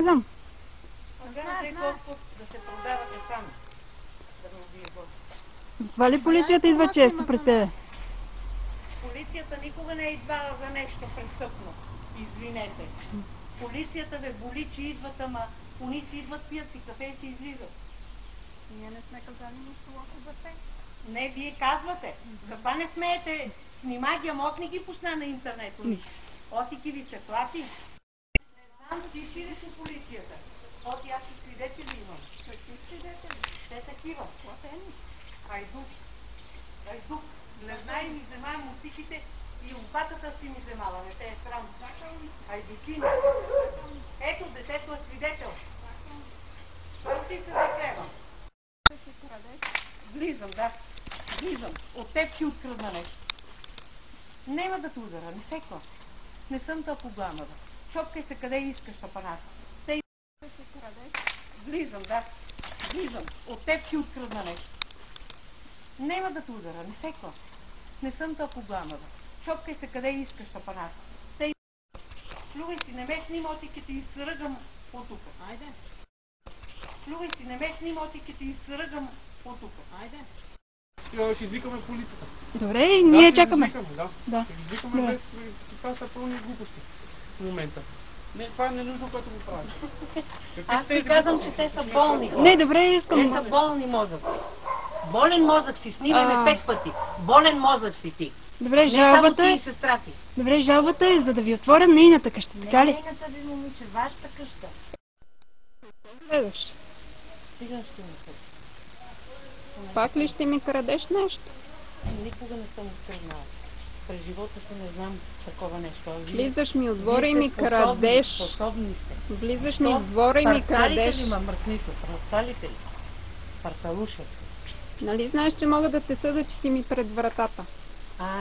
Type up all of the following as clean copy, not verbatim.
знам. Гледате Господ да се продавате сами. Да ме убие Господ. Това ли полицията идва често при тебе? Полицията никога не е идвала за нещо престъпно. Извинете. Полицията ве боли, че идват, ама они си идват, пият си кафе и си излизат. Ние не сме казали нищо лошо за те. Не, вие казвате. Каква не смеете? Снима ги, ама от не ги пусна на интернет. Отики ви се плати. Не знам, ти си идеш у полицията. От аз и свидетели имам. Какви свидетели? Те такива. Платени. Хайдук. Хайдук. Глезна и ми вземая мустиките и лопатата си ми вземала. Не те е срам. Хайдукини. Ето, детето е свидетел. Той си се закрева. Влизам, да. Влизам. От теб си открадна нещо. Нема да те удара, не се класи. Не съм толкова гламава. Чопкай се къде искаш, апаната. Те влизам, да. Влизам. От теб си открадна нещо. Нема да те удара, не се класи. Не съм толкова гламава. Чопкай се къде искаш, апаната. Те плювай си, не ме снима, отики ти изсръгам от тук. Айде. Плювай си, не ме снима, отики ти изсръгам от тук. Айде. Ще извикаме полицията. Добре, ние чакаме. Да. Ще извикаме без... Това са пълни глупости в момента. Не, това е ненужно, което го правиш. Аз ви казвам, че те са болни. Не, добре, искам. Те са болни мозък. Болен мозък си, снимай ме 5 пъти. Болен мозък си ти. Добре, Не само жалбата ти е. и сестра ти. Добре, жалбата е, за да ви отворя нейната къща, така ли? Нейната ви, момиче, вашата къща. Гледаш. Стига ще ми се. Пак ли ще ми крадеш нещо? Никога не съм откраднала. През живота си не знам такова нещо. Влизаш ми от двора и ми крадеш. Способни сте. Влизаш ми в двора и ми крадеш. Парцалите ли ма мръсница? Парцалите ли? Парцалуша. Нали знаеш, че мога да те съда, че си ми пред вратата?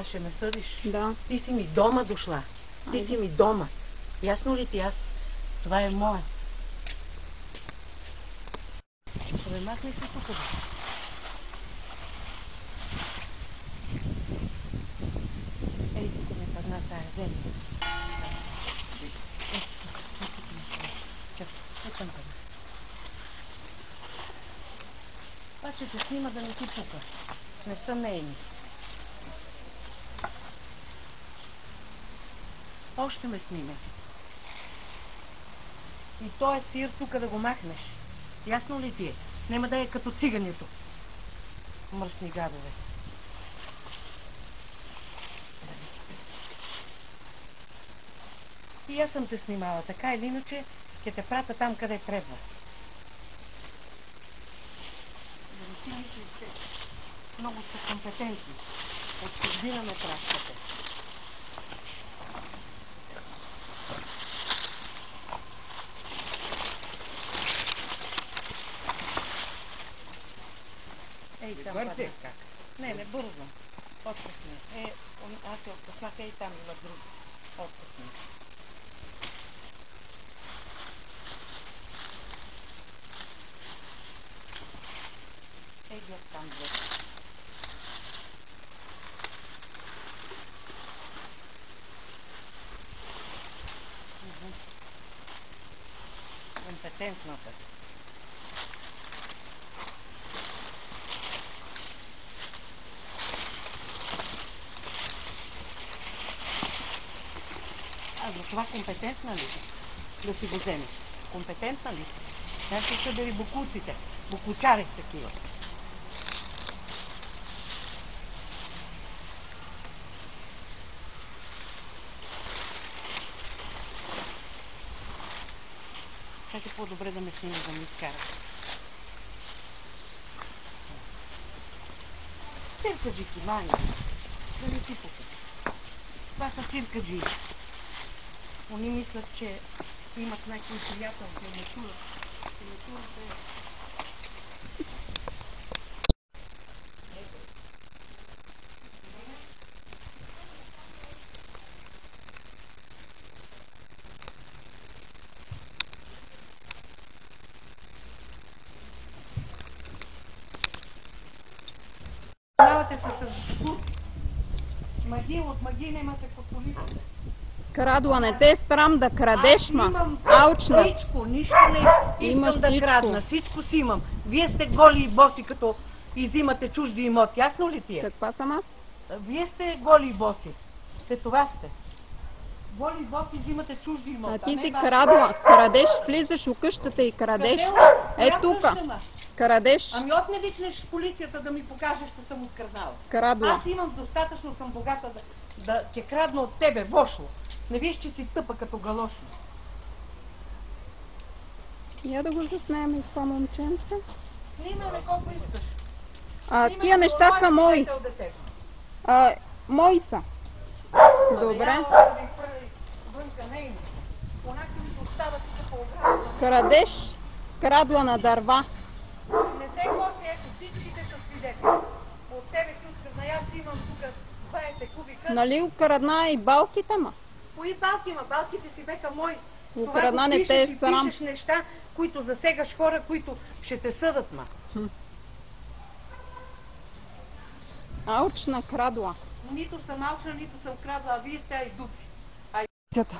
Ще ме съдиш? Да. Ти си ми дома дошла. Ти си ми дома. Ясно ли ти аз? Това е мое. Премахни се тук. Ей, тук ме падна тая земя. Чакай, това ще се снима да не ти пука. Не са нейни. Още ме сниме. И той е сир тук да го махнеш. Ясно ли ти е? Нема да е като циганито. Мръсни гадове. И аз съм те снимала, така или иначе ще те прата там, къде трябва. Да не си мислиш, че много са компетентни. От чужбина ме пращате. Ей, там падна как. Не бързам. Откъсни. Аз се откъснах, ей там има други. Откъсни. Ей, глед там две. Компетентната. За това компетентна ли си? Да си го вземеш? Компетентна ли си? Аз ще събери бокуците. Бокучари такива. Как е по-добре да ме снимаш, да ме изкараш? Циркаджики, мани. Да не ти пука. Това са циркаджи. Они мислят, че имат някакви приятелки, не чуят. Не чуят. Давате се с магия, от магия нема се под полицията. Крадла, не те е срам да крадеш, Аз ма. имам Аучна. всичко, нищо не Имаш искам да всичко. крадна. Всичко си имам. Вие сте голи и боси, като изимате чужди имоти. Ясно ли ти е? Каква съм аз? Вие сте голи и боси. Те това сте. Голи и боси взимате чужди имоти. А ти не си ваши. крадла. Крадеш, влизаш у къщата и крадеш. Къде? Е Коя тука. къща, ма? Крадеш. Ами отне викнеш в полицията да ми покажеш, че съм откраднала. Крадла. Аз имам достатъчно, съм богата да те крадна от тебе, вошло. Не виж, че си тъпа като галошно. Я да го заснеме и с това момченце. Снимаме колко искаш. Тия неща са мои. Мои са. Добре. Крадеш, крадла на дърва. Не се коси, ето всичките са свидетели. От тебе си открадна, аз имам тук 20 кубика. Нали украдна и балките, ма? Кои балки има? Балките си беха мои. Украдна не те е срам. Пишеш неща, които засегаш хора, които ще те съдат, ма. Аучна крадла. Нито съм алчна, нито съм крадла, а вие сте айдуци. Тята.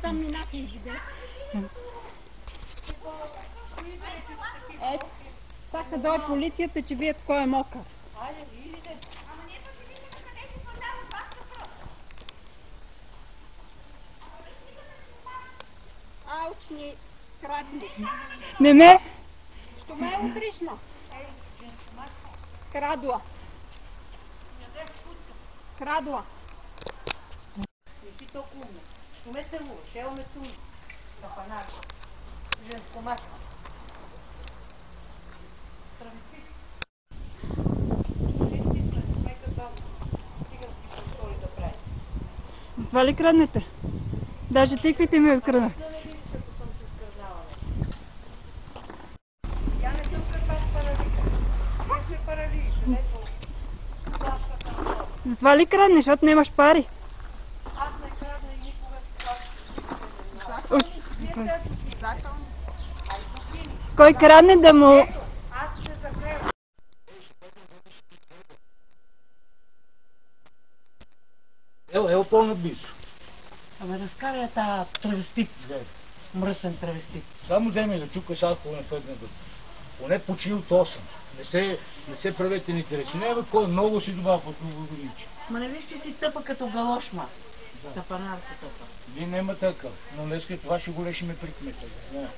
Там минаха и виде. Ето, така дойде полицията, че вие кой е мокър. Айде, идете. Аучни крадли. Не. Що ме е отришна? Крадла. Крадла. Не си толкова умна. Що ме тървуваш? Ево ме туни. Капанар. Женско маска. Травести. Чисти сме, нека това цигански контроли да прави. Това ли краднете? Даже тиквите ми открадна. Да не видиш, като съм се скърнала. Я не съм каква паралика. Вие сме парали, където плащата на това. Затова ли краднеш, защото нямаш пари? Аз не крадна и никога Кой крадне да му... аз ще загледам. Ево по-наблизо. Абе, разкарай я тази травестит. Мръсен травестит. Само дай ми да чукаш алкохол не фъдне да... Поне почи от 8. Не се правете интереси. Не, бе, кой много си добавя по водичи. Ма не виж, че си тъпа като галошма. Тъпанарка тъпа. Вие няма такъв. Но днеска това ще го решиме при кмета. Не.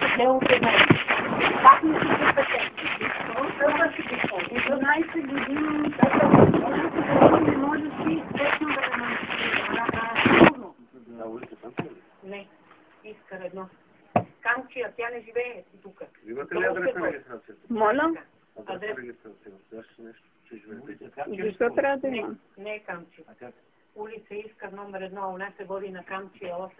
Гледам се най. Как ми си запече? 12 години, не може си точно да ме не, иска едно. Камчия, тя не живее тук. Имате ли адрес на регистрацията? Моля? Адрес на регистрация. Настоящето нещо, че живеете. Защо трябва да има? Не е Камчия. Улица Искър номер 1, она се води на Камчия 8.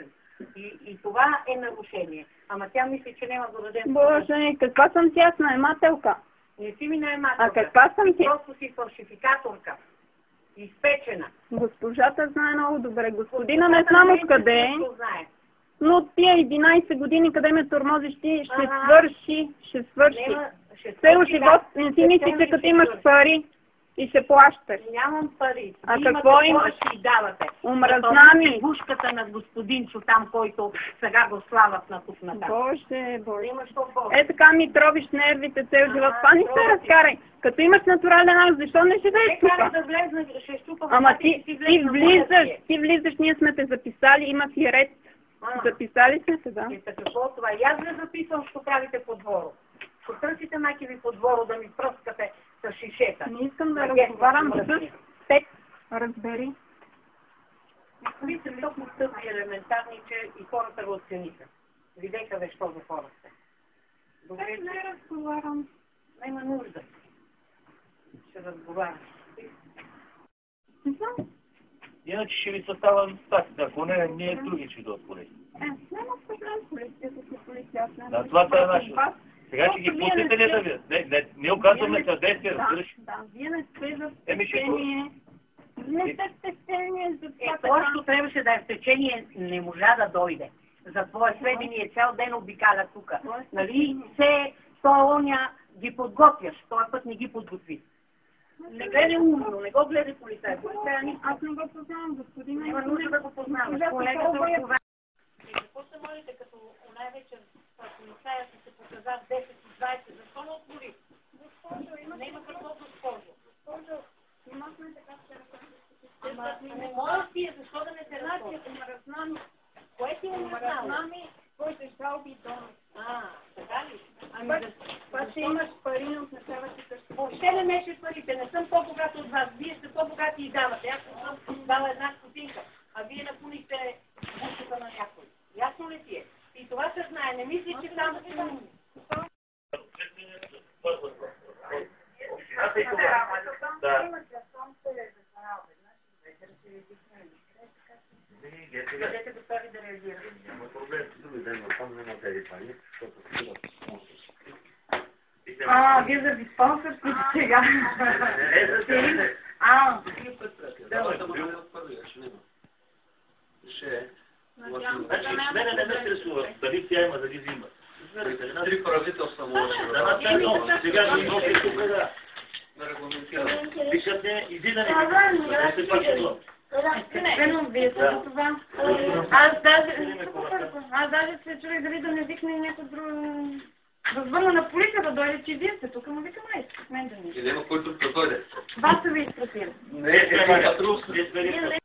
И това е нарушение. Ама тя мисли, че няма да даде. Боже, каква съм тя, наемателка? Не си ми наемателка. А каква съм ти? Просто си фалшификаторка. Изпечена. Госпожата знае много добре. Господина не знам откъде е, Знае. но от тия 11 години, къде ме тормозиш ти, ще свърши. Цел живот не си мисли, че като имаш пари и се плащаш. Нямам пари. А Вие какво имате имаш? повече и давате. Омръзна ми. Бушката на господинчо там, който сега го слават на тук нататък. Боже, Боже. Имаш то повече. Е така ми тробиш нервите цел живот. Това не се разкарай. Като имаш натурален акт, защо не живееш тук? Да влезна, ще щупа. Ама ти влизаш, ние сме те записали, има си ред. Записали сме се, да. Какво това? И аз ви записвам, що правите по дворо. Ще търсите майки ви по дворо да ми пръскате с шишета. Не искам да разговарям с теб. Разбери. Кои са толкова тъпи елементарни, че и хората го оцениха. Видеха бе, що за хора сте. Добре, Не разговарям. няма нужда. Ще разговаряш. Не знам. Иначе ще ви съставам статите. Ако не, ние други ще дойдат полиция. Няма проблем, полицията си полиция. Да, това е нашето. Сега ще ги пустите ли да ви? Не оказваме съдействие, разбираш? Да, вие не сте за Еми, ще течение. Не сте в течение за това. Това, що трябваше да е в течение, не можа да дойде. За твое сведение, цял ден обикаля тук. Нали? Все Солоня ги подготвяш, този път не ги подготви. Не гледай умно, не го гледай полицай. Аз не го познавам, господин. Няма нужда да го познаваш. Колегата от това. Какво се молите, като оная вечер полицаят се показа в 10 и 20? Защо не отвори? Госпожо, има какво, госпожо. Госпожо, имахме така вчера. Не моля си, защо да не се раззнами? Кое ти не раззнами? Твоите жалби дома. Така ли? Това ще имаш пари, но означава, че къща. Въобще не мешай парите, не съм по-богата от вас. Вие сте по-богати и давате. Аз съм дала една стотинка, а вие напунихте бушата на някой. Ясно ли ти е? И това се знае. Не мисли, че там да си... Къдете готови да реагирате? Няма проблем, други ден, но там няма тези пари, защото Вие за диспонсърските сега. Мене не ме интересува дали тя има, дали взима. Три правителства може Сега ги носи тук да пишат не излизане. Да се пачено. Вие сте за това. Аз даже се чудих дали да не викне някой друг... Да звънна на полиция да дойде, че вие сте тук, но викам, с мен да не. И да има който да дойде. Вас са ви изпратили. Не, това е